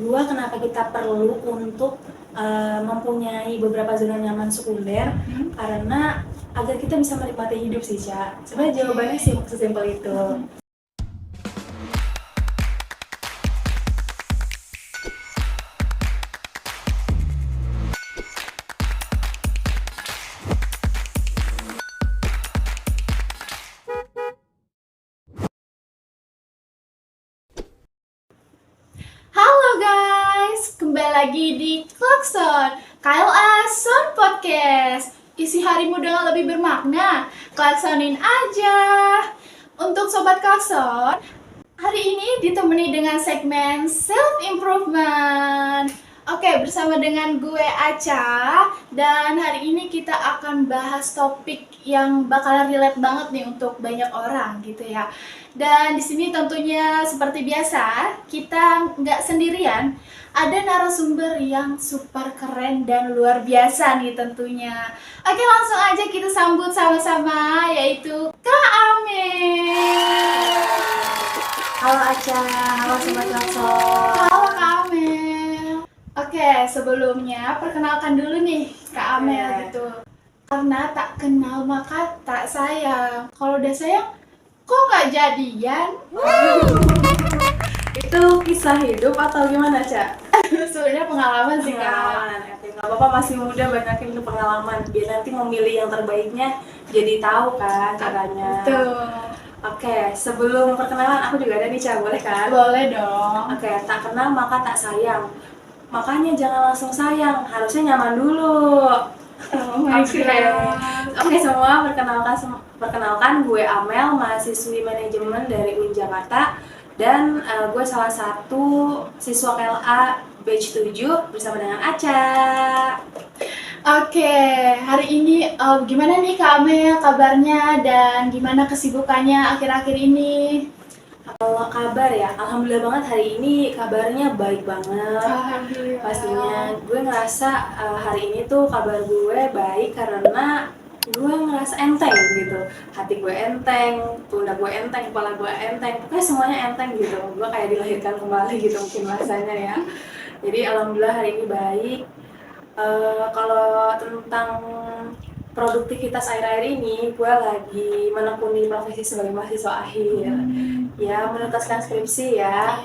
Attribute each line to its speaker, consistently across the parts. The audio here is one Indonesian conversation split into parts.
Speaker 1: kedua, kenapa kita perlu untuk mempunyai beberapa zona nyaman sekunder, karena agar kita bisa menikmati hidup sih, Ca. Sebenarnya jawabannya sih sesimpel itu.
Speaker 2: Halo guys, kembali lagi di Klakson KLA Sound Podcast. Isi harimu dengan lebih bermakna, klaksonin aja. Untuk Sobat Klakson, hari ini ditemani dengan segmen Self Improvement. Oke, bersama dengan gue Aca, dan hari ini kita akan bahas topik yang bakalan relate banget nih untuk banyak orang gitu ya. Dan di sini tentunya seperti biasa, kita nggak sendirian, ada narasumber yang super keren dan luar biasa nih tentunya. Oke, langsung aja kita sambut sama-sama, yaitu Kak Amel.
Speaker 1: Halo Aca, halo Sobat Klakson.
Speaker 2: Halo Kak Amel. Oke, sebelumnya perkenalkan dulu nih Kak Amel gitu. Karena tak kenal maka tak sayang. Kalau udah sayang, kok nggak jadian?
Speaker 1: Itu kisah hidup atau gimana, Ca?
Speaker 2: Sebenarnya pengalaman sih Kak.
Speaker 1: Pengalaman. Oke, nggak apa-apa, masih muda, banyakin itu pengalaman. Biar nanti memilih yang terbaiknya jadi tahu kan caranya.
Speaker 2: Betul.
Speaker 1: Oke, sebelum perkenalan aku juga ada nih, Ca, boleh kan?
Speaker 2: Boleh dong.
Speaker 1: Oke, tak kenal maka tak sayang. Makanya jangan langsung sayang, harusnya nyaman dulu.
Speaker 2: Oh my God.
Speaker 1: Oke, semua perkenalkan gue Amel, mahasiswi manajemen dari UIN Jakarta, dan gue salah satu siswa KLA batch 7 bersama dengan Aca.
Speaker 2: Oke, hari ini gimana nih Kak Amel kabarnya dan gimana kesibukannya akhir-akhir ini?
Speaker 1: Kalau kabar ya, alhamdulillah banget hari ini kabarnya baik banget.
Speaker 2: Alhamdulillah.
Speaker 1: Pastinya gue ngerasa hari ini tuh kabar gue baik karena gue ngerasa enteng gitu. Hati gue enteng, pundak gue enteng, kepala gue enteng, pokoknya semuanya enteng gitu. Gue kayak dilahirkan kembali gitu mungkin rasanya ya. Jadi alhamdulillah hari ini baik. Kalau tentang produktivitas akhir-akhir ini, gue lagi menekuni profesi sebagai mahasiswa akhir. Ya, menuntaskan skripsi ya,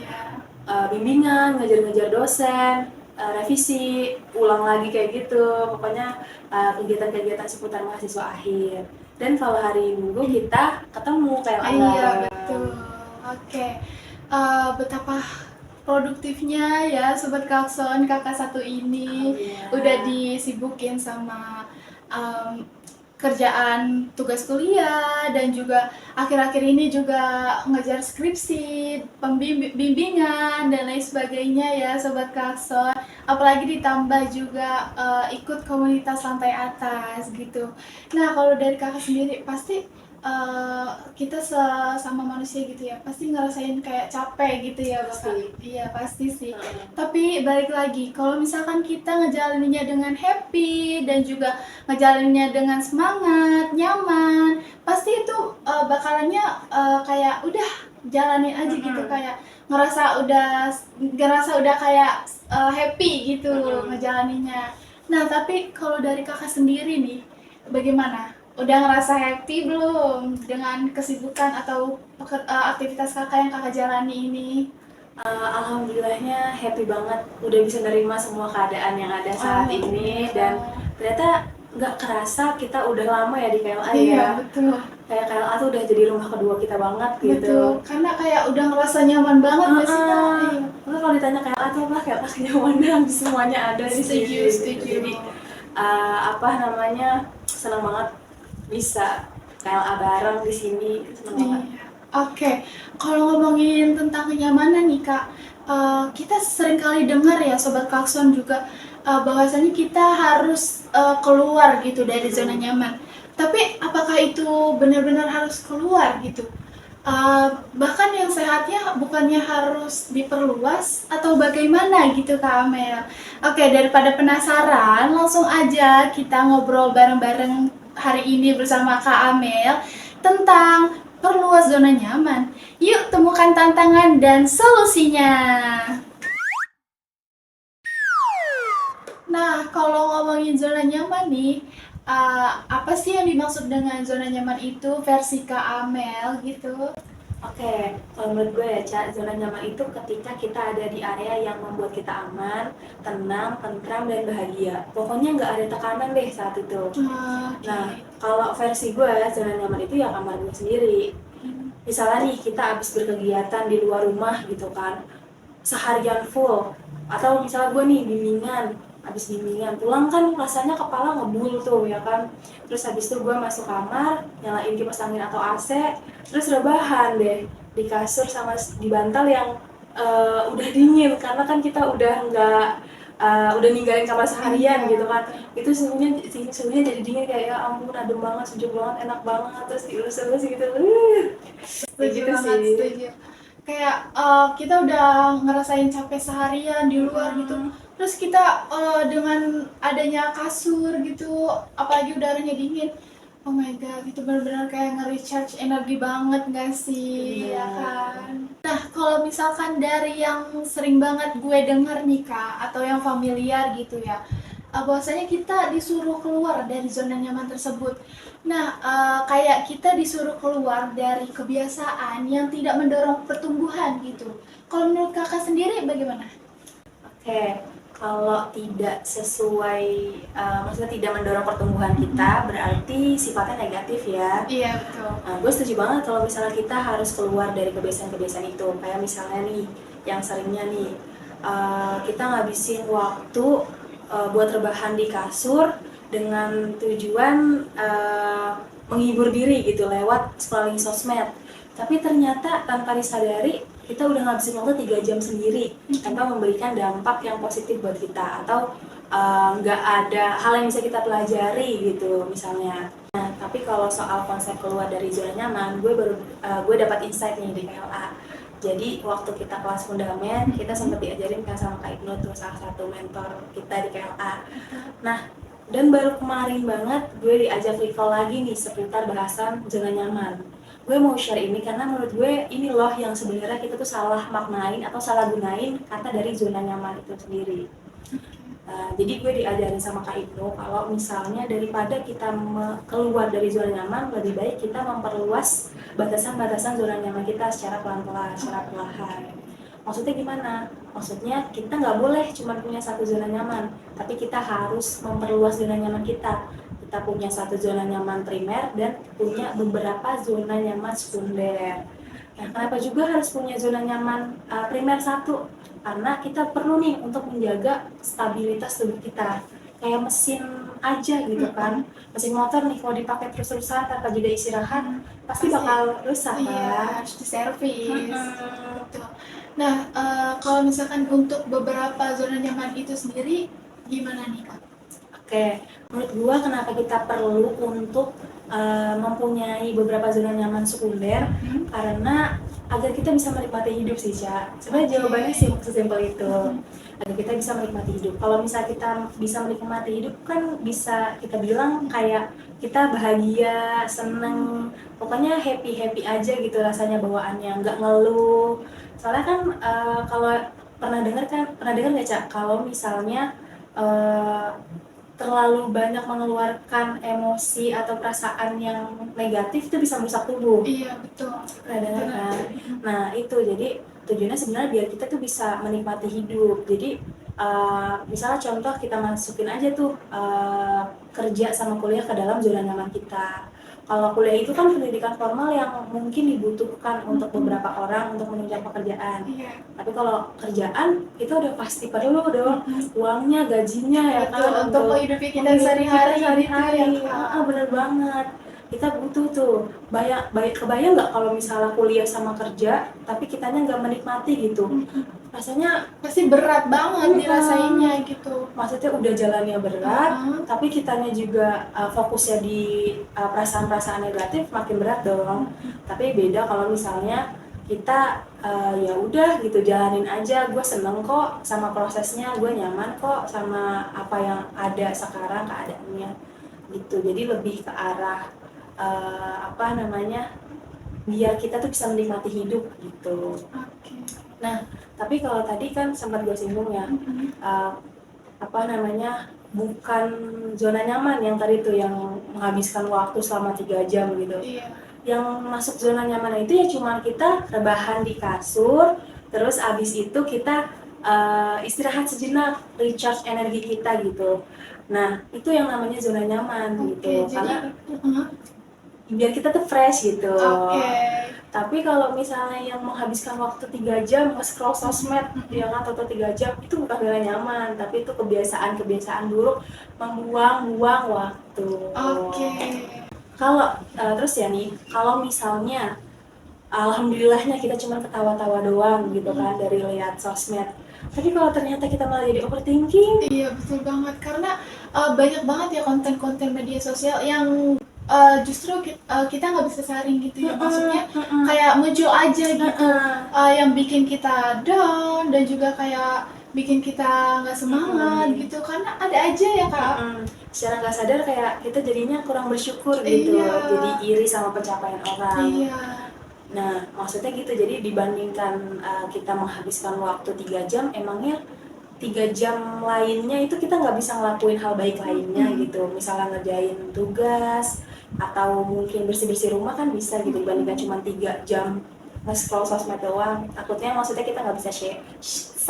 Speaker 1: bimbingan, ngejar-ngejar dosen, revisi, ulang lagi kayak gitu. Pokoknya kegiatan-kegiatan seputar mahasiswa akhir. Dan kalau hari Minggu kita ketemu kayak
Speaker 2: Iya, betul. Oke. Betapa produktifnya ya Sobat Klakson kakak satu ini.
Speaker 1: Iya.
Speaker 2: Udah disibukin sama em, kerjaan tugas kuliah dan juga akhir-akhir ini juga ngejar skripsi, bimbingan dan lain sebagainya ya Sobat Klakson. Apalagi ditambah juga ikut komunitas lantai atas gitu. Nah, kalau dari kakak sendiri pasti kita sama manusia gitu ya, pasti ngerasain kayak capek gitu ya,
Speaker 1: Pasti.
Speaker 2: Iya, pasti sih. Tapi balik lagi, kalau misalkan kita ngejalaninnya dengan happy dan juga ngejalaninnya dengan semangat, nyaman, pasti itu bakalannya kayak udah jalanin aja gitu, kayak ngerasa udah kayak happy gitu ngejalaninnya. Nah, tapi kalau dari kakak sendiri nih, bagaimana? Udah ngerasa happy belum dengan kesibukan atau aktivitas kakak yang kakak jalani ini?
Speaker 1: Alhamdulillahnya happy banget udah bisa nerima semua keadaan yang ada saat ini, dan ternyata nggak kerasa kita udah lama ya di KLA
Speaker 2: Iya,
Speaker 1: ya.
Speaker 2: betul.
Speaker 1: Kayak KLA tuh udah jadi rumah kedua kita banget gitu.
Speaker 2: Betul, karena kayak udah ngerasa nyaman banget nggak sih Kak? Iya.
Speaker 1: Kalau ditanya KLA tuh apa, KLA kenyamanan, semuanya ada di sini.
Speaker 2: Setuju.
Speaker 1: Jadi senang banget bisa KLA bareng di sini, senang banget.
Speaker 2: Iya. Oke, kalau ngomongin tentang kenyamanan nih Kak, kita sering kali dengar ya Sobat Klakson juga bahwasanya kita harus keluar gitu dari zona nyaman. Tapi apakah itu benar-benar harus keluar gitu? Bahkan yang sehatnya bukannya harus diperluas atau bagaimana gitu Kak Amel? Oke, daripada penasaran, langsung aja kita ngobrol bareng-bareng hari ini bersama Kak Amel tentang perluas zona nyaman. Yuk temukan tantangan dan solusinya. Nah, kalau ngomongin zona nyaman nih, apa sih yang dimaksud dengan zona nyaman itu versi Kak Amel gitu?
Speaker 1: Oke, kalau menurut gue ya, Ca, zona nyaman itu ketika kita ada di area yang membuat kita aman, tenang, tentram, dan bahagia. Pokoknya nggak ada tekanan deh saat itu.
Speaker 2: Oke.
Speaker 1: Nah, kalau versi gue, zona nyaman itu ya kamar gue sendiri. Misalnya nih, kita habis berkegiatan di luar rumah gitu kan, seharian full. Atau misalnya gue nih, habis bimbingan, pulang kan rasanya kepala ngebul tuh ya kan. Terus habis itu gue masuk kamar, nyalain kipas angin atau AC, terus rebahan deh di kasur sama di bantal yang udah dingin, karena kan kita udah nggak udah ninggalin kamar seharian gitu kan. Itu suhunya jadi dingin, kayak ya ampun adem banget, sejuk banget, enak banget, terus dielus-elus gitu. Kayak
Speaker 2: Setuju
Speaker 1: gitu
Speaker 2: banget,
Speaker 1: sih.
Speaker 2: setuju. Kayak kita udah ngerasain capek seharian di luar gitu. Terus kita dengan adanya kasur gitu, apalagi udaranya dingin. Oh my god, itu benar-benar kayak nge-recharge energi banget gak sih, ya
Speaker 1: Bener.
Speaker 2: kan? Nah, kalau misalkan dari yang sering banget gue denger nih Kak, atau yang familiar gitu ya, bahwasanya kita disuruh keluar dari zona nyaman tersebut. Nah, kayak kita disuruh keluar dari kebiasaan yang tidak mendorong pertumbuhan gitu. Kalau menurut kakak sendiri bagaimana?
Speaker 1: Oke, kalau tidak sesuai, maksudnya tidak mendorong pertumbuhan kita, berarti sifatnya negatif ya.
Speaker 2: Iya, betul.
Speaker 1: Nah, gue setuju banget kalau misalnya kita harus keluar dari kebiasaan-kebiasaan itu. Kayak misalnya nih, yang seringnya nih, kita ngabisin waktu buat rebahan di kasur dengan tujuan menghibur diri gitu lewat scrolling sosmed. Tapi ternyata tanpa disadari kita udah ngabisin waktu 3 jam sendiri tanpa memberikan dampak yang positif buat kita, atau nggak ada hal yang bisa kita pelajari gitu misalnya. Nah, tapi kalau soal konsep keluar dari zona nyaman, gue dapat insight nih di KLA. Jadi waktu kita kelas fundament, kita sempat diajarin kan sama Kak Ibnu tuh, salah satu mentor kita di KLA. Nah, dan baru kemarin banget gue diajak recall lagi nih seputar bahasan zona nyaman. Gue mau share ini karena menurut gue ini loh yang sebenarnya kita tuh salah maknain atau salah gunain kata dari zona nyaman itu sendiri. Jadi gue diajarin sama Kak Ibnu kalau misalnya daripada kita keluar dari zona nyaman, lebih baik kita memperluas batasan-batasan zona nyaman kita secara pelan-pelan, secara perlahan. Maksudnya gimana? Maksudnya kita nggak boleh cuma punya satu zona nyaman, tapi kita harus memperluas zona nyaman kita. Kita punya satu zona nyaman primer dan punya beberapa zona nyaman sekunder. Nah, kenapa juga harus punya zona nyaman primer satu? Karena kita perlu nih untuk menjaga stabilitas tubuh kita. Kayak mesin aja gitu kan. Mesin motor nih kalau dipakai terus-terusan tanpa jeda istirahat, pasti bakal rusak
Speaker 2: Iya,
Speaker 1: kan.
Speaker 2: harus diservis. Betul. Nah, kalau misalkan untuk beberapa zona nyaman itu sendiri, gimana nih Kak?
Speaker 1: Oke, menurut gua kenapa kita perlu untuk mempunyai beberapa zona nyaman sekunder, karena agar kita bisa menikmati hidup sih, Ca. Sebenarnya jawabannya sih sesimpel itu. Agar kita bisa menikmati hidup. Kalau misalnya kita bisa menikmati hidup, kan bisa kita bilang kayak kita bahagia, seneng, pokoknya happy-happy aja gitu rasanya bawaannya, nggak ngeluh. Soalnya kan kalau pernah dengar nggak, Ca, kalau misalnya eh, terlalu banyak mengeluarkan emosi atau perasaan yang negatif itu bisa merusak tubuh.
Speaker 2: Iya, betul.
Speaker 1: Pernah dengar kan? Nah itu jadi tujuannya sebenarnya biar kita tuh bisa menikmati hidup. Jadi misalnya contoh kita masukin aja tuh kerja sama kuliah ke dalam zona nyaman kita. Kalau kuliah itu kan pendidikan formal yang mungkin dibutuhkan untuk beberapa orang untuk menunjang pekerjaan.
Speaker 2: Iya.
Speaker 1: Tapi kalau kerjaan itu udah pasti perlu dong, uangnya, gajinya ya
Speaker 2: Betul,
Speaker 1: kan,
Speaker 2: untuk menghidupi kita
Speaker 1: menghidupi
Speaker 2: sehari-hari gitu ya, Kak.
Speaker 1: bener banget. Kita butuh tuh, kebayang nggak kalau misalnya kuliah sama kerja, tapi kitanya nggak menikmati gitu. Rasanya
Speaker 2: Pasti berat banget dirasainnya gitu.
Speaker 1: maksudnya udah jalannya berat, tapi kitanya juga fokusnya di perasaan-perasaan negatif, makin berat dong. Tapi beda kalau misalnya kita ya udah gitu jalanin aja, gue seneng kok sama prosesnya, gue nyaman kok sama apa yang ada sekarang keadaannya gitu. Jadi lebih ke arah apa namanya, biar kita tuh bisa menikmati hidup gitu.
Speaker 2: Oke.
Speaker 1: Nah, tapi kalau tadi kan sempat gue singgung ya, apa namanya, bukan zona nyaman yang tadi tuh yang menghabiskan waktu selama 3 jam gitu.
Speaker 2: Iya.
Speaker 1: Yang masuk zona nyaman itu ya cuma kita rebahan di kasur, terus abis itu kita istirahat sejenak, recharge energi kita gitu. Nah itu yang namanya zona nyaman gitu,
Speaker 2: Oke,
Speaker 1: karena
Speaker 2: jadi
Speaker 1: biar kita tuh fresh gitu.
Speaker 2: oke.
Speaker 1: Tapi kalau misalnya yang menghabiskan waktu 3 jam nge-scroll sosmed ya kan, atau 3 jam, itu bukan zona nyaman, tapi itu kebiasaan buruk membuang-buang waktu.
Speaker 2: Oke.
Speaker 1: Kalau terus ya nih, kalau misalnya alhamdulillahnya kita cuma ketawa-tawa doang gitu kan dari lihat sosmed. Tapi kalau ternyata kita malah jadi overthinking,
Speaker 2: Iya, betul banget. Karena banyak banget ya konten-konten media sosial yang justru kita nggak bisa saring gitu ya. Maksudnya kayak muncul aja gitu, yang bikin kita down dan juga kayak bikin kita nggak semangat gitu. Karena ada aja ya Kak.
Speaker 1: secara nggak sadar kayak kita jadinya kurang bersyukur gitu,
Speaker 2: Iya.
Speaker 1: jadi iri sama pencapaian orang.
Speaker 2: Iya.
Speaker 1: Nah, maksudnya gitu, jadi dibandingkan kita menghabiskan waktu 3 jam, emangnya 3 jam lainnya itu kita nggak bisa ngelakuin hal baik lainnya gitu. Misalnya ngerjain tugas, atau mungkin bersih-bersih rumah kan bisa gitu, dibandingkan cuma 3 jam nge-scroll sosmed doang. Takutnya maksudnya kita nggak bisa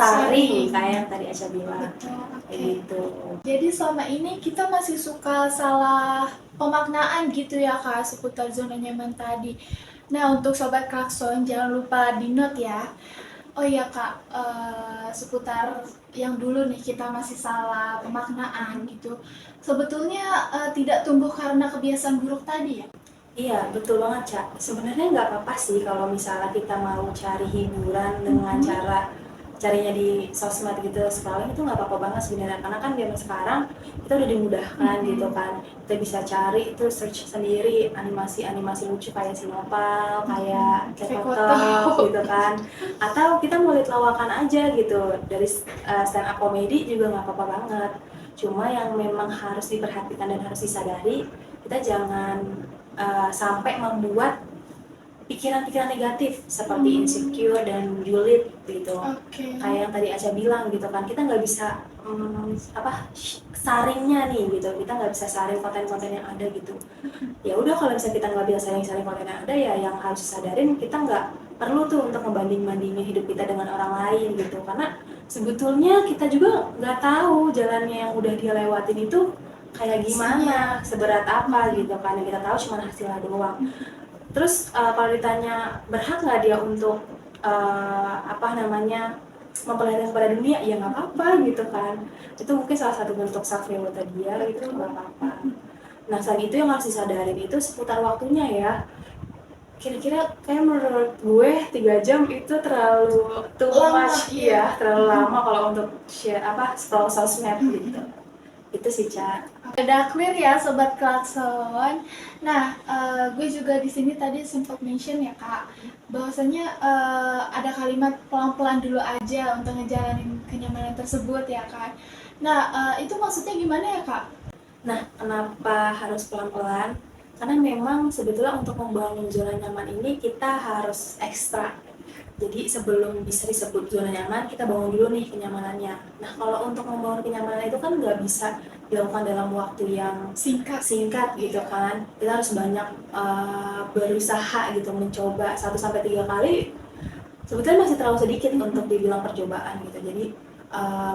Speaker 1: saring, kayak yang tadi Aca bilang.
Speaker 2: Betul.
Speaker 1: Kayak
Speaker 2: Oke.
Speaker 1: gitu.
Speaker 2: Jadi selama ini kita masih suka salah pemaknaan gitu ya Kak seputar zona nyaman tadi. Nah untuk Sobat Klakson jangan lupa di note ya. Oh iya Kak, seputar yang dulu nih kita masih salah pemaknaan gitu. Sebetulnya tidak tumbuh karena kebiasaan buruk tadi ya?
Speaker 1: Iya, betul banget, Cak. Sebenarnya nggak apa-apa sih kalau misalnya kita mau cari hiburan dengan cara carinya di sosmed gitu, scrolling itu nggak apa-apa banget sebenarnya. Karena kan zaman sekarang kita udah dimudahkan gitu kan. Kita bisa cari itu search sendiri animasi-animasi lucu kayak Sinopal, kayak Kekotok gitu kan. Atau kita mau lihat lawakan aja gitu. Dari stand up comedy juga nggak apa-apa banget. Cuma yang memang harus diperhatikan dan harus disadari, kita jangan sampai membuat pikiran-pikiran negatif seperti insecure dan julid gitu.
Speaker 2: Oke.
Speaker 1: Kayak yang tadi Aca bilang gitu kan, kita nggak bisa saringnya nih gitu, kita nggak bisa saring konten-konten yang ada gitu. Ya udah, kalau misalnya kita nggak bisa saring-saring konten yang ada, ya yang harus disadarin kita nggak perlu tuh untuk membanding-bandingin hidup kita dengan orang lain gitu, karena sebetulnya kita juga nggak tahu jalannya yang udah dia lewatin itu kayak gimana, seberat apa gitu kan. Yang kita tahu cuma hasilnya doang. Terus kalau ditanya berhak nggak dia untuk memperlihatkan kepada dunia, ya nggak apa-apa gitu kan. Itu mungkin salah satu bentuk self reward dia gitu, nggak apa-apa. Nah, selain itu yang harus disadarin itu seputar waktunya ya. Kira-kira kayak menurut gue 3 jam itu terlalu too much ya, terlalu lama kalau untuk scroll sosmed gitu. Itu sih, Ca.
Speaker 2: Udah clear ya Sobat Klakson. Nah, gue juga di sini tadi sempat mention ya Kak, bahwasanya ada kalimat pelan-pelan dulu aja untuk ngejalanin kenyamanan tersebut ya Kak. Nah, itu maksudnya gimana ya Kak?
Speaker 1: Nah, kenapa harus pelan-pelan? Karena memang sebetulnya untuk membangun zona nyaman ini kita harus ekstra. Jadi sebelum bisa disebut zona nyaman, kita bangun dulu nih kenyamanannya. Nah, kalau untuk membangun kenyamanan itu kan nggak bisa dilakukan dalam waktu yang singkat gitu kan. Kita harus banyak berusaha gitu, mencoba 1-3 kali. Sebetulnya masih terlalu sedikit untuk dibilang percobaan gitu. Jadi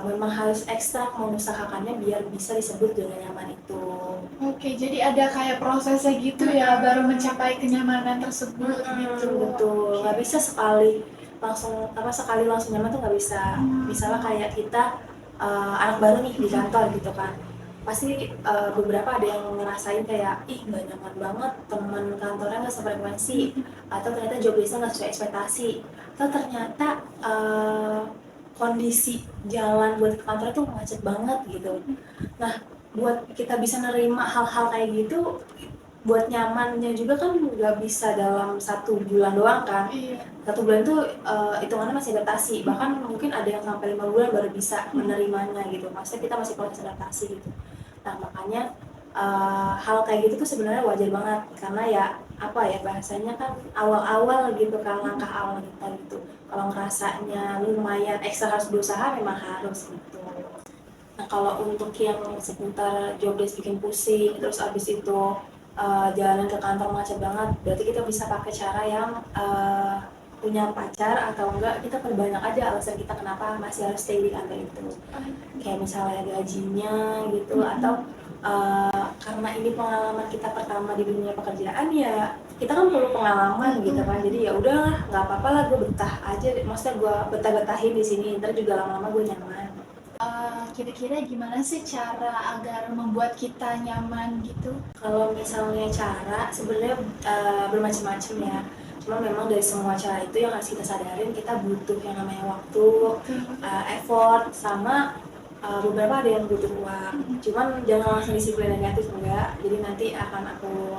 Speaker 1: memang harus ekstra mengusahakannya biar bisa disebut zona nyaman itu.
Speaker 2: Oke, jadi ada kayak prosesnya gitu ya, baru mencapai kenyamanan tersebut gitu.
Speaker 1: Betul, nggak bisa sekali langsung nyaman tuh nggak bisa. Misalnya kayak kita anak baru nih di kantor gitu kan, pasti beberapa ada yang ngerasain kayak ih nggak nyaman banget, teman kantornya nggak sefrekuensi, atau ternyata job listnya nggak sesuai ekspektasi, atau ternyata kondisi jalan buat ke kantor tuh macet banget gitu. Nah, buat kita bisa nerima hal-hal kayak gitu, buat nyamannya juga kan nggak bisa dalam 1 bulan doang kan.
Speaker 2: Iya.
Speaker 1: 1 bulan tuh hitungannya masih adaptasi, bahkan mungkin ada yang sampai 5 bulan baru bisa menerimanya gitu. Maksudnya kita masih proses adaptasi gitu. Nah, makanya hal kayak gitu tuh sebenarnya wajar banget, karena ya bahasanya kan awal-awal gitu kan, langkah awal kita gitu. Kalau ngerasanya lumayan ekstra harus berusaha, memang harus gitu. Nah kalau untuk yang seputar job desk bikin pusing, terus abis itu jalanan ke kantor macet banget, berarti kita bisa pakai cara yang punya pacar atau enggak kita perbanyak aja alasan kita kenapa masih harus stay di kantor itu. Kayak misalnya gajinya gitu, atau karena ini pengalaman kita pertama di dunia pekerjaan ya kita kan perlu pengalaman gitu kan, jadi ya udahlah nggak apa-apa lah gue betah aja, maksudnya gue betah-betahin di sini, ntar juga lama-lama gue nyaman.
Speaker 2: Kira-kira gimana sih cara agar membuat kita nyaman gitu?
Speaker 1: Kalau misalnya cara sebenarnya bermacam-macam ya, cuma memang dari semua cara itu yang harus kita sadarin kita butuh yang namanya waktu, effort, sama beberapa ada yang butuh uang. Cuman jangan langsung disiplin negatif enggak, jadi nanti akan aku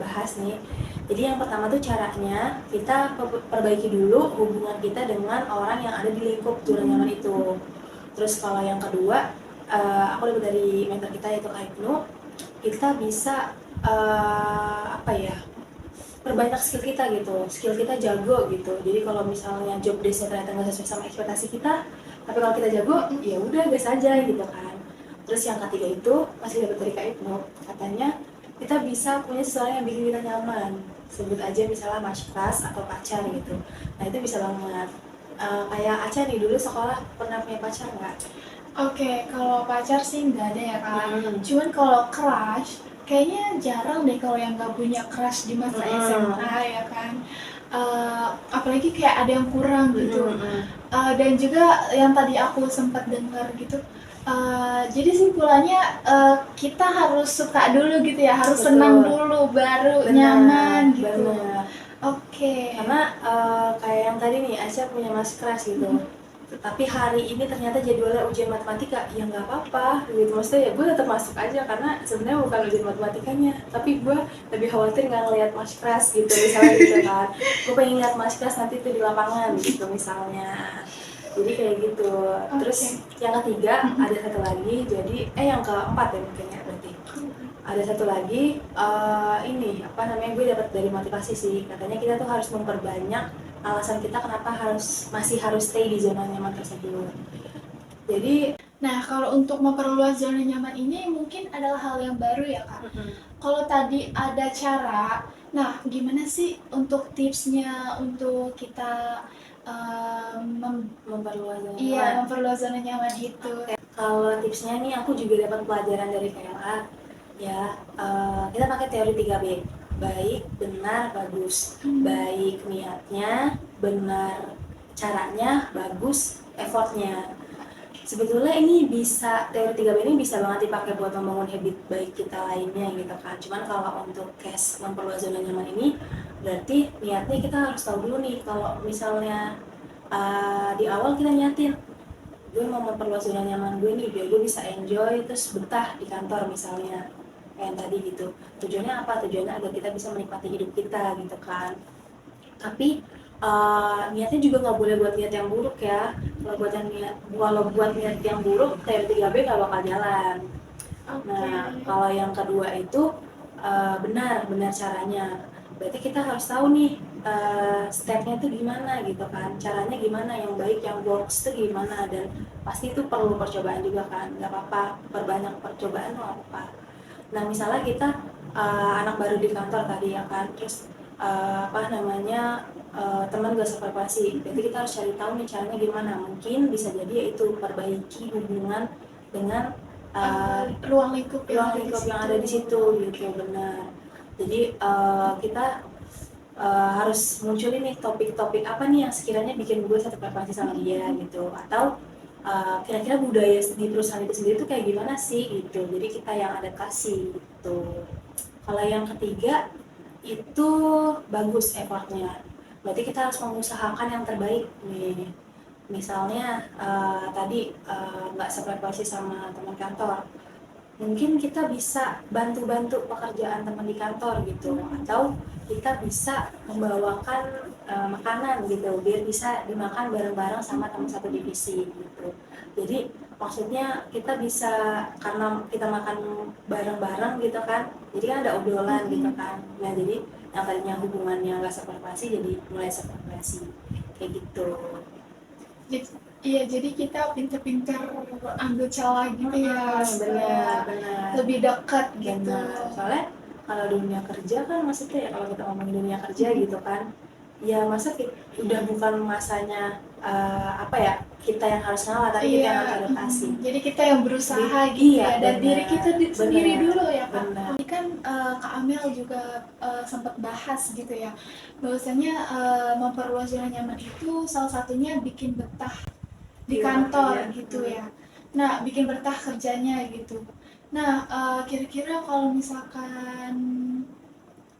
Speaker 1: bahas nih. Jadi yang pertama tuh caranya kita perbaiki dulu hubungan kita dengan orang yang ada di lingkup zona nyaman itu. Terus kalau yang kedua, aku dapat dari mentor kita yaitu Kak Ibnu, kita bisa apa ya, perbanyak skill kita gitu, skill kita jago gitu. Jadi kalau misalnya job desk-nya ternyata nggak sesuai sama ekspektasi kita, tapi kalau kita jago ya udah gas aja gitu kan. Terus yang ketiga itu masih dapat dari Kak Ibnu, katanya kita bisa punya seseorang yang bikin kita nyaman, sebut aja misalnya mas kelas atau pacar gitu. Nah itu bisa banget. Kayak Aca nih, dulu sekolah pernah punya pacar nggak?
Speaker 2: Oke, kalau pacar sih nggak ada ya kak. Cuman kalau crush, kayaknya jarang deh kalau yang nggak punya crush di masa SMA ya kan. Apalagi kayak ada yang kurang gitu. Dan juga yang tadi aku sempat dengar gitu. Jadi simpulannya kita harus suka dulu gitu ya, harus
Speaker 1: Betul.
Speaker 2: senang dulu baru
Speaker 1: Benar,
Speaker 2: nyaman gitu.
Speaker 1: benar.
Speaker 2: Oke.
Speaker 1: Karena kayak yang tadi nih, Aca punya mas kelas gitu, tapi hari ini ternyata jadwalnya ujian matematika, ya nggak apa-apa gitu, maksudnya ya gue tetap masuk aja karena sebenarnya bukan ujian matematikanya, tapi gue lebih khawatir nggak ngeliat mas kelas gitu misalnya gitu kan, gue pengen lihat mas kelas nanti tuh di lapangan gitu misalnya. Jadi kayak gitu. Terus yang ketiga ada satu lagi, jadi yang keempat ya mungkin ya berarti. Ada satu lagi, ini apa namanya, gue dapat dari motivasi sih, katanya kita tuh harus memperbanyak alasan kita kenapa masih harus stay di zona nyaman tersebut. Jadi
Speaker 2: Nah, kalau untuk memperluas zona nyaman ini mungkin adalah hal yang baru ya kak. Kalau tadi ada cara, nah gimana sih untuk tipsnya untuk kita
Speaker 1: memperluas zona
Speaker 2: iya,
Speaker 1: nyaman.
Speaker 2: memperluas zona nyaman itu?
Speaker 1: Kalau tipsnya nih, aku juga dapat pelajaran dari PLA ya. Kita pakai teori 3B, baik, benar, bagus. Baik niatnya, benar caranya, bagus effortnya. Sebetulnya ini bisa, teori 3B ini bisa banget dipakai buat membangun habit baik kita lainnya gitu kan. Cuman kalau untuk case memperluas zona nyaman ini, berarti niatnya kita harus tahu dulu nih, kalau misalnya di awal kita nyatin gue mau memperluas zona nyaman gue nih biar gue bisa enjoy terus betah di kantor misalnya, kayak yang tadi gitu. Tujuannya apa? Tujuannya agar kita bisa menikmati hidup kita gitu kan. Tapi niatnya juga nggak boleh buat niat yang buruk ya. Kalau buat niat yang buruk, teori 3B nggak bakal jalan. Nah kalau yang kedua itu benar caranya, berarti kita harus tahu nih stepnya tuh gimana gitu kan, caranya gimana yang baik, yang works tuh gimana, dan pasti itu perlu percobaan juga kan, nggak apa-apa perbanyak percobaan, nggak apa-apa. Nah misalnya kita anak baru di kantor tadi ya kan, terus apa namanya, teman gak separasi, berarti kita harus cari tahu nih caranya gimana. Mungkin bisa jadi yaitu perbaiki hubungan dengan
Speaker 2: Ruang lingkup
Speaker 1: yang ada di situ gitu, benar. Jadi kita harus munculin nih topik-topik apa nih yang sekiranya bikin gue satu frekuensi sama dia gitu, atau kira-kira budaya di perusahaan itu sendiri tuh kayak gimana sih gitu, jadi kita yang adaptasi gitu. Kalau yang ketiga itu bagus effortnya, berarti kita harus mengusahakan yang terbaik nih. Misalnya tadi nggak sefrekuensi sama teman kantor, mungkin kita bisa bantu-bantu pekerjaan teman di kantor gitu, atau kita bisa membawakan makanan gitu biar bisa dimakan bareng-bareng sama teman satu divisi gitu. Jadi maksudnya kita bisa, karena kita makan bareng-bareng gitu kan, jadi kan ada obrolan gitu kan. Nah jadi yang tadinya hubungannya nggak sefrekuensi jadi mulai sefrekuensi kayak gitu.
Speaker 2: Iya, jadi kita pinter-pinter ambil celah gitu ya, supaya
Speaker 1: Benar.
Speaker 2: lebih dekat gitu.
Speaker 1: Benar, soalnya kalau dunia kerja kan maksudnya ya kalau kita ngomongin dunia kerja gitu kan, ya masa udah bukan masanya apa ya kita yang harus ngalah tapi kita yang
Speaker 2: Iya,
Speaker 1: harus adaptasi.
Speaker 2: jadi kita yang berusaha
Speaker 1: Jadi,
Speaker 2: gitu
Speaker 1: iya
Speaker 2: ya, dari
Speaker 1: benar,
Speaker 2: diri kita sendiri
Speaker 1: benar,
Speaker 2: dulu ya Kak.
Speaker 1: benar.
Speaker 2: Tadi kan Kak Amel juga sempat bahas gitu ya, bahwasanya memperluas zona nyaman itu salah satunya bikin betah di
Speaker 1: Iya,
Speaker 2: kantor
Speaker 1: iya.
Speaker 2: gitu ya. Nah, bikin betah kerjanya gitu. Nah, kira-kira kalau misalkan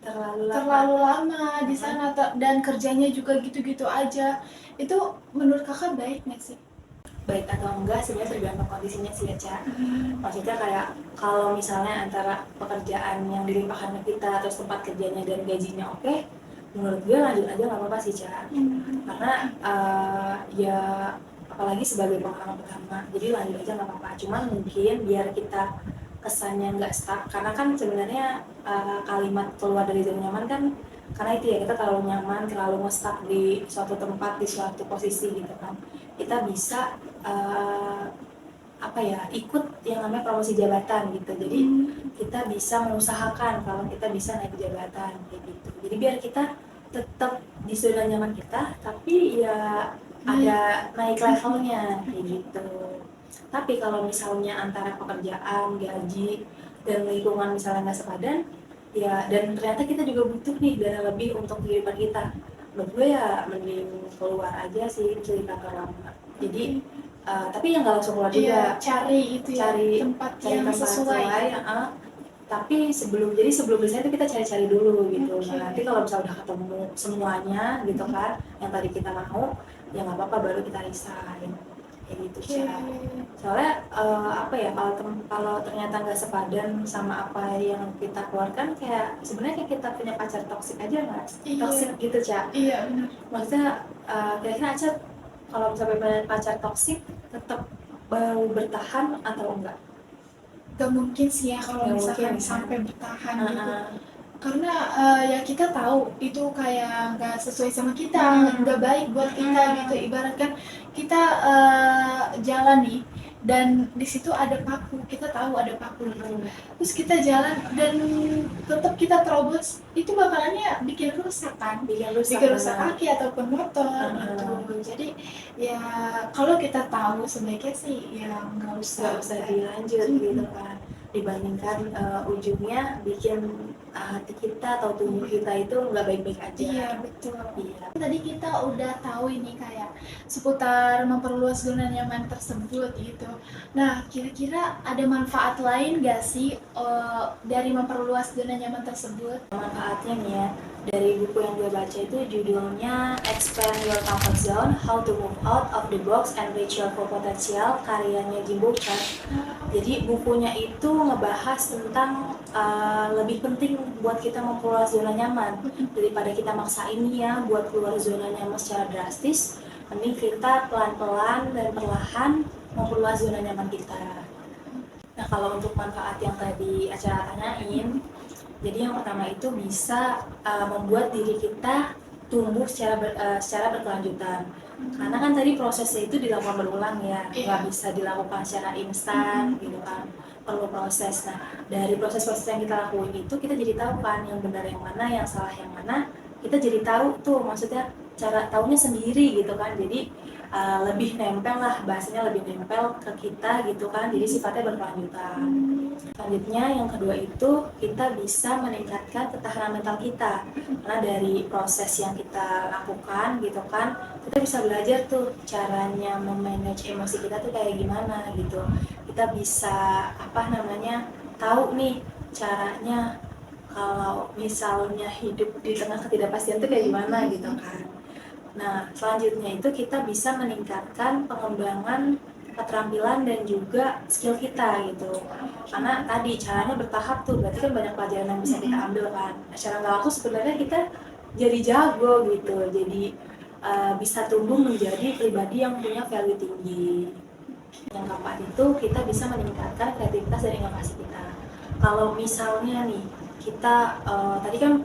Speaker 2: terlalu lama di sana dan kerjanya juga gitu-gitu aja, itu menurut kakak baik nggak sih?
Speaker 1: Baik atau enggak sebenarnya tergantung kondisinya sih ya Ca. Maksudnya kayak kalau misalnya antara pekerjaan yang dilimpahkan ke kita terus tempat kerjanya dan gajinya oke, menurut gue lanjut aja nggak apa-apa sih Ca. Karena ya apalagi sebagai pengalaman pertama, jadi lanjut aja nggak apa-apa. Cuman mungkin biar kita kesannya nggak stuck, karena kan sebenarnya kalimat keluar dari zona nyaman kan karena itu ya kita terlalu nyaman, terlalu nge-stuck di suatu tempat, di suatu posisi gitu kan. Kita bisa apa ya ikut yang namanya promosi jabatan gitu, jadi kita bisa mengusahakan kalau kita bisa naik jabatan kayak gitu. Jadi biar kita tetap di zona nyaman kita tapi ya ada naik levelnya kayak gitu. Tapi kalau misalnya antara pekerjaan, gaji, dan lingkungan misalnya nggak sepadan, ya dan ternyata kita juga butuh nih dana lebih untuk kehidupan kita, menurut gue ya mending keluar aja sih dari kantor lama. Jadi tapi yang nggak langsung keluar juga,
Speaker 2: Iya, cari itu
Speaker 1: cari
Speaker 2: ya, tempat
Speaker 1: cari
Speaker 2: yang
Speaker 1: tempat
Speaker 2: sesuai.
Speaker 1: tapi sebelum biasanya itu kita cari-cari dulu gitu.
Speaker 2: Oke.
Speaker 1: Nah nanti kalau misalnya udah ketemu semuanya gitu kan yang tadi kita mau, ya nggak apa-apa baru kita resign kayak gitu Ca. Soalnya apa ya kalau ternyata nggak sepadan sama apa yang kita keluarkan, kayak sebenarnya kayak kita punya pacar toksik aja nggak?
Speaker 2: Iya.
Speaker 1: Toksik gitu Ca.
Speaker 2: Iya, benar.
Speaker 1: Maksudnya kira-kira Aca kalau misalnya punya pacar toksik tetap mau bertahan atau enggak?
Speaker 2: Gak mungkin sih ya kalau
Speaker 1: Nggak
Speaker 2: misalkan
Speaker 1: mungkin, ya.
Speaker 2: sampai bertahan gitu.
Speaker 1: Uh-uh.
Speaker 2: Karena ya kita tahu itu kayak nggak sesuai sama kita, nggak baik buat kita gitu. Ibaratkan kita jalan nih dan di situ ada paku, kita tahu ada paku gitu. Terus kita jalan dan tetap kita terobos, itu bakalannya bikin rusak kan, bikin rusak kaki ataupun motor gitu. Jadi ya kalau kita tahu sebaiknya sih ya nggak usah
Speaker 1: dilanjut gitu kan, dibandingkan ujungnya bikin hati kita atau tubuh kita itu nggak baik-baik aja.
Speaker 2: Iya, betul.
Speaker 1: Iya.
Speaker 2: Tadi kita udah tahu ini kayak seputar memperluas zona nyaman tersebut gitu. Nah, kira-kira ada manfaat lain gak sih dari memperluas zona nyaman tersebut?
Speaker 1: Manfaatnya nih ya, dari buku yang gue baca itu judulnya Expand Your Comfort Zone, How to Move Out of the Box and Reach Your Full Potential, karyanya Jim Bouchard. Jadi bukunya itu ngebahas tentang lebih penting buat kita memperluas zona nyaman daripada kita maksain ya buat keluar zona nyaman secara drastis. Mending kita pelan-pelan dan perlahan memperluas zona nyaman kita. Nah kalau untuk manfaat yang tadi acara tanyain, jadi yang pertama itu bisa membuat diri kita tumbuh secara berkelanjutan. Karena kan tadi prosesnya itu dilakukan berulang ya, nggak bisa dilakukan secara instan gitu kan, perlu proses. Nah dari proses-proses yang kita lakuin itu kita jadi tahu kan yang benar yang mana, yang salah yang mana, kita jadi tahu tuh, maksudnya cara taunya sendiri gitu kan. Jadi lebih nempel lah, bahasanya lebih nempel ke kita gitu kan, jadi sifatnya berkelanjutan. Selanjutnya yang kedua itu kita bisa meningkatkan ketahanan mental kita, karena dari proses yang kita lakukan gitu kan, kita bisa belajar tuh caranya memanage emosi kita tuh kayak gimana gitu. Kita bisa tahu nih caranya kalau misalnya hidup di tengah ketidakpastian tuh kayak gimana gitu kan. Nah, selanjutnya itu kita bisa meningkatkan pengembangan keterampilan dan juga skill kita gitu. Karena tadi caranya bertahap tuh, berarti kan banyak pelajaran yang bisa kita ambil kan. Secara nggak langsung sebenarnya kita jadi jago gitu, jadi bisa tumbuh menjadi pribadi yang punya value tinggi. Yang keempat itu kita bisa meningkatkan kreativitas dan inovasi kita. Kalau misalnya nih kita tadi kan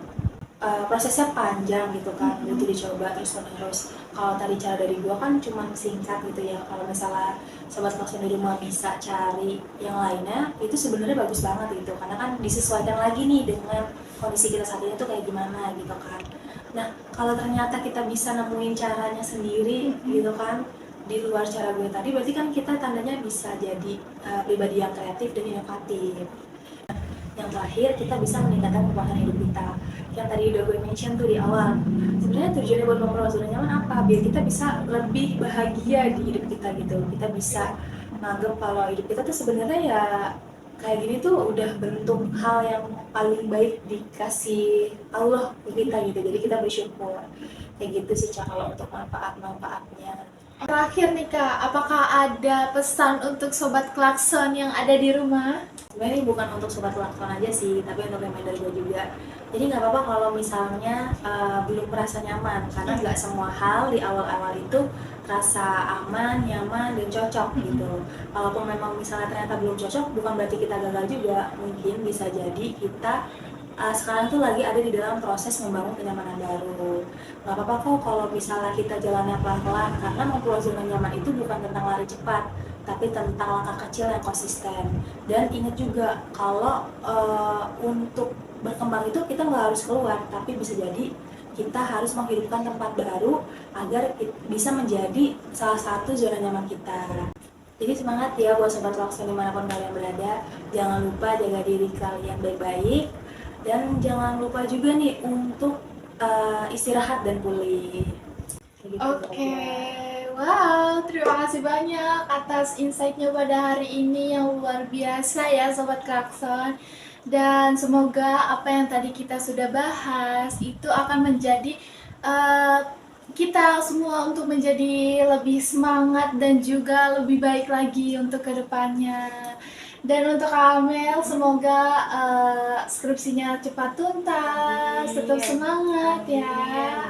Speaker 1: prosesnya panjang gitu kan, butuh dicoba terus menerus. Kalau tadi cara dari gua kan cuma singkat gitu ya. Kalau misalnya sobat klakson di rumah bisa cari yang lainnya, itu sebenarnya bagus banget gitu, karena kan disesuaikan lagi nih dengan kondisi kita saat ini tuh kayak gimana gitu kan. Nah, kalau ternyata kita bisa nemuin caranya sendiri gitu kan, di luar cara gue tadi, berarti kan kita tandanya bisa jadi pribadi yang kreatif dan inovatif. Yang terakhir, kita bisa meningkatkan kepuasan hidup kita. Yang tadi udah gue mention tuh di awal, sebenarnya tujuannya buat memperluas zona nyaman apa? Biar kita bisa lebih bahagia di hidup kita gitu. Kita bisa nganggep kalau hidup kita tuh sebenarnya ya kayak gini tuh udah bentuk hal yang paling baik dikasih Allah ke kita gitu. Jadi kita bersyukur. Kayak gitu sih Cak, kalau untuk manfaat-manfaatnya.
Speaker 2: Terakhir nih Kak, apakah ada pesan untuk sobat klakson yang ada di rumah?
Speaker 1: Sebenarnya ini bukan untuk sobat klakson aja sih, tapi untuk reminder gue juga. Jadi nggak apa-apa kalau misalnya belum merasa nyaman, karena nggak semua hal di awal-awal itu terasa aman, nyaman, dan cocok gitu. Kalaupun memang misalnya ternyata belum cocok, bukan berarti kita gagal juga. Mungkin bisa jadi kita sekarang tuh lagi ada di dalam proses membangun kenyamanan baru. Nggak apa-apa kok kalau misalnya kita jalannya pelan-pelan, karena memperluas zona nyaman itu bukan tentang lari cepat, tapi tentang langkah kecil yang konsisten. Dan ingat juga kalau untuk berkembang itu kita nggak harus keluar, tapi bisa jadi kita harus menghidupkan tempat baru agar bisa menjadi salah satu zona nyaman kita. Jadi semangat ya buat sobat klakson dimanapun kalian berada. Jangan lupa jaga diri kalian baik-baik, dan jangan lupa juga nih untuk istirahat dan pulih. Kayak gitu
Speaker 2: Oke,
Speaker 1: aja.
Speaker 2: wow, terima kasih banyak atas insight-nya pada hari ini yang luar biasa ya Sobat Klakson. Dan semoga apa yang tadi kita sudah bahas itu akan menjadi eh, kita semua untuk menjadi lebih semangat dan juga lebih baik lagi untuk kedepannya. Dan untuk Amel, semoga skripsinya cepat tuntas, tetap semangat ya.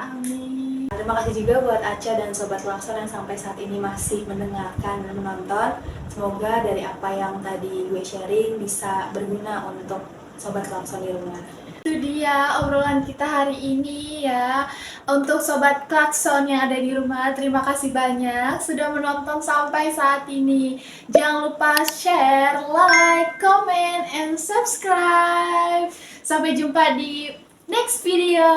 Speaker 2: Amin.
Speaker 1: Terima kasih juga buat Aca dan Sobat Klakson yang sampai saat ini masih mendengarkan dan menonton. Semoga dari apa yang tadi gue sharing bisa berguna untuk Sobat Klakson di rumah.
Speaker 2: Itu dia obrolan kita hari ini ya. Untuk Sobat Klakson yang ada di rumah, terima kasih banyak sudah menonton sampai saat ini. Jangan lupa share, like, comment, and subscribe. Sampai jumpa di next video.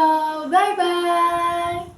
Speaker 2: Bye-bye.